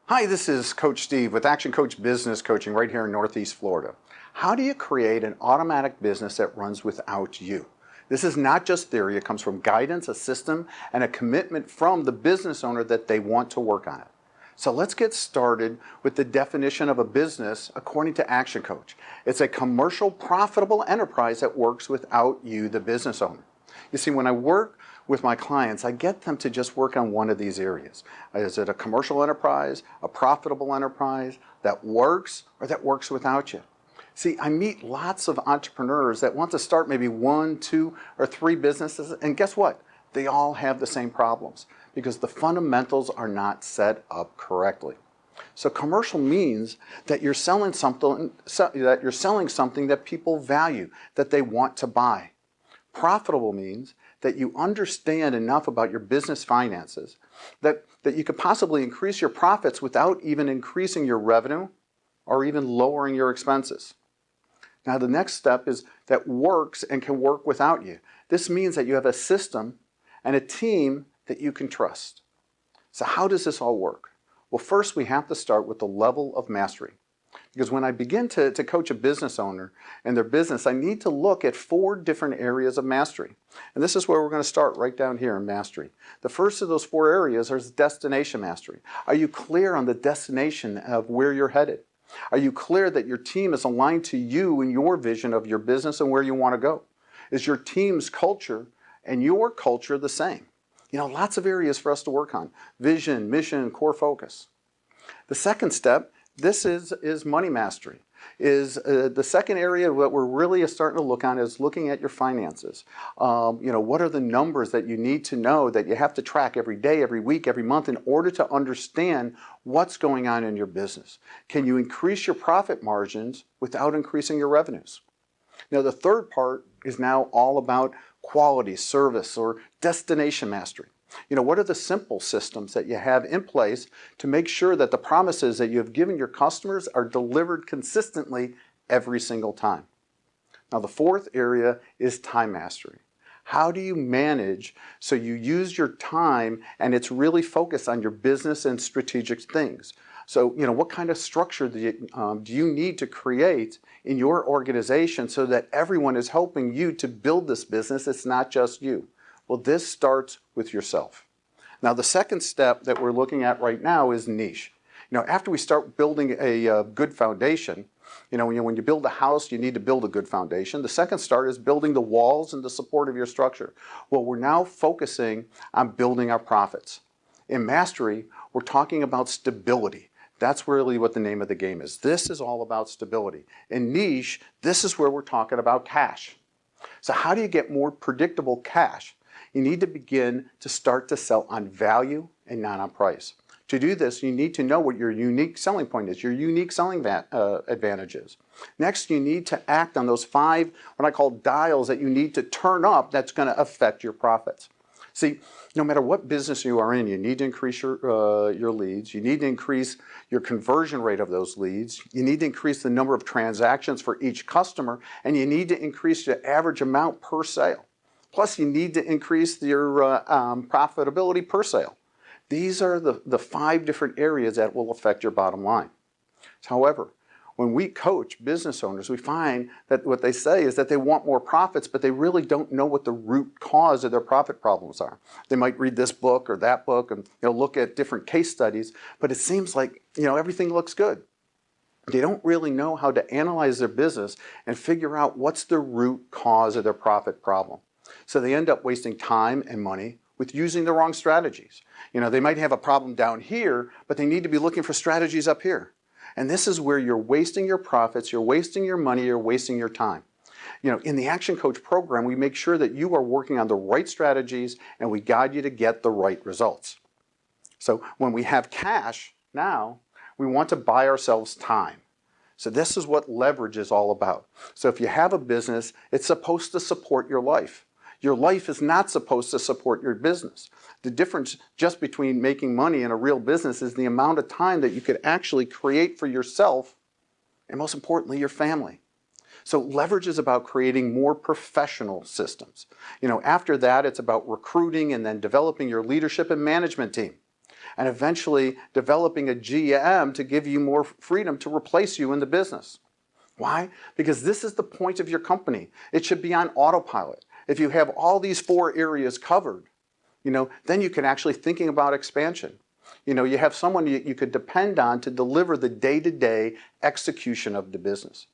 Hi, this is Coach Steve with Action Coach Business Coaching right here in Northeast Florida. How do you create an automatic business that runs without you? This is not just theory. It comes from guidance, a system, and a commitment from the business owner that they want to work on it. So let's get started with the definition of a business according to Action Coach. It's a commercial, profitable enterprise that works without you, the business owner. You see, when I work with my clients, I get them to just work on one of these areas. Is it a commercial enterprise, a profitable enterprise that works, or that works without you? See, I meet lots of entrepreneurs that want to start maybe 1, 2, or 3 businesses, and guess what? They all have the same problems because the fundamentals are not set up correctly. So commercial means that you're selling something that people value, that they want to buy. Profitable means that you understand enough about your business finances that you could possibly increase your profits without even increasing your revenue or even lowering your expenses. Now the next step is that works and can work without you. This means that you have a system and a team that you can trust. So how does this all work? Well, first we have to start with the level of mastery. Because when I begin to coach a business owner and their business, I need to look at 4 different areas of mastery. And this is where we're going to start right down here in mastery. The first of those 4 areas is destination mastery. Are you clear on the destination of where you're headed? Are you clear that your team is aligned to you and your vision of your business and where you want to go? Is your team's culture and your culture the same? Lots of areas for us to work on. Vision, mission, core focus. The second step, this is money mastery. The second area what we're really starting to look on is looking at your finances. What are the numbers that you need to know that you have to track every day, every week, every month in order to understand what's going on in your business? Can you increase your profit margins without increasing your revenues? Now the third part is now all about quality, service, or destination mastery. What are the simple systems that you have in place to make sure that the promises that you have given your customers are delivered consistently every single time? Now, the fourth area is time mastery. How do you manage so you use your time and it's really focused on your business and strategic things? So, what kind of structure do you need to create in your organization so that everyone is helping you to build this business? It's not just you. Well, this starts with yourself. Now, the second step that we're looking at right now is niche. After we start building a good foundation, when you build a house, you need to build a good foundation. The second start is building the walls and the support of your structure. Well, we're now focusing on building our profits. In mastery, we're talking about stability. That's really what the name of the game is. This is all about stability. In niche, this is where we're talking about cash. So how do you get more predictable cash? You need to begin to start to sell on value and not on price. To do this, you need to know what your unique selling point is, your unique selling advantages. Next, you need to act on those 5, what I call dials that you need to turn up that's going to affect your profits. See, no matter what business you are in, you need to increase your leads. You need to increase your conversion rate of those leads. You need to increase the number of transactions for each customer, and you need to increase the average amount per sale. Plus, you need to increase your profitability per sale. These are the 5 different areas that will affect your bottom line. However, when we coach business owners, we find that what they say is that they want more profits, but they really don't know what the root cause of their profit problems are. They might read this book or that book and look at different case studies, but it seems like everything looks good. They don't really know how to analyze their business and figure out what's the root cause of their profit problem. So they end up wasting time and money with using the wrong strategies. They might have a problem down here, but they need to be looking for strategies up here. And this is where you're wasting your profits, you're wasting your money, you're wasting your time. In the Action Coach program, we make sure that you are working on the right strategies and we guide you to get the right results. So when we have cash now, we want to buy ourselves time. So this is what leverage is all about. So if you have a business, it's supposed to support your life. Your life is not supposed to support your business. The difference just between making money and a real business is the amount of time that you could actually create for yourself and, most importantly, your family. So leverage is about creating more professional systems. After that, it's about recruiting and then developing your leadership and management team. and eventually developing a GM to give you more freedom to replace you in the business. Why? Because this is the point of your company. It should be on autopilot. If you have all these 4 areas covered, then you can actually thinking about expansion. You have someone you could depend on to deliver the day-to-day execution of the business.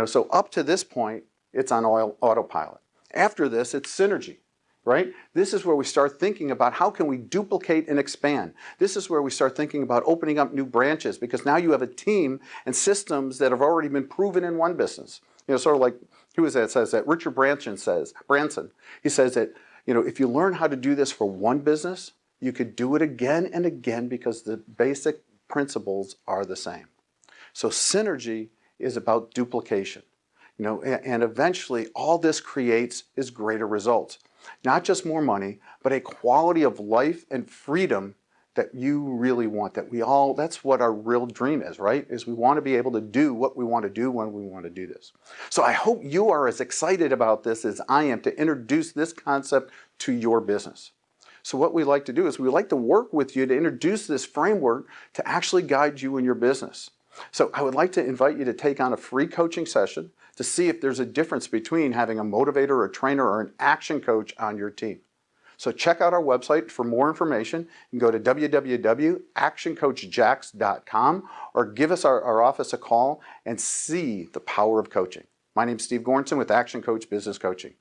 So up to this point, it's on autopilot. After this, it's synergy, right? This is where we start thinking about how can we duplicate and expand. This is where we start thinking about opening up new branches, because now you have a team and systems that have already been proven in one business. Sort of like, who is that says that? Richard Branson. He says that, if you learn how to do this for one business, you could do it again and again because the basic principles are the same. So synergy is about duplication. And eventually all this creates is greater results. Not just more money, but a quality of life and freedom that you really want, that's what our real dream is, right? Is we want to be able to do what we want to do when we want to do this. So I hope you are as excited about this as I am to introduce this concept to your business. So what we like to do is we like to work with you to introduce this framework to actually guide you in your business. So I would like to invite you to take on a free coaching session to see if there's a difference between having a motivator, a trainer, or an action coach on your team. So check out our website for more information. You can go to www.actioncoachjax.com or give us our office a call and see the power of coaching. My name is Steve Goranson with Action Coach Business Coaching.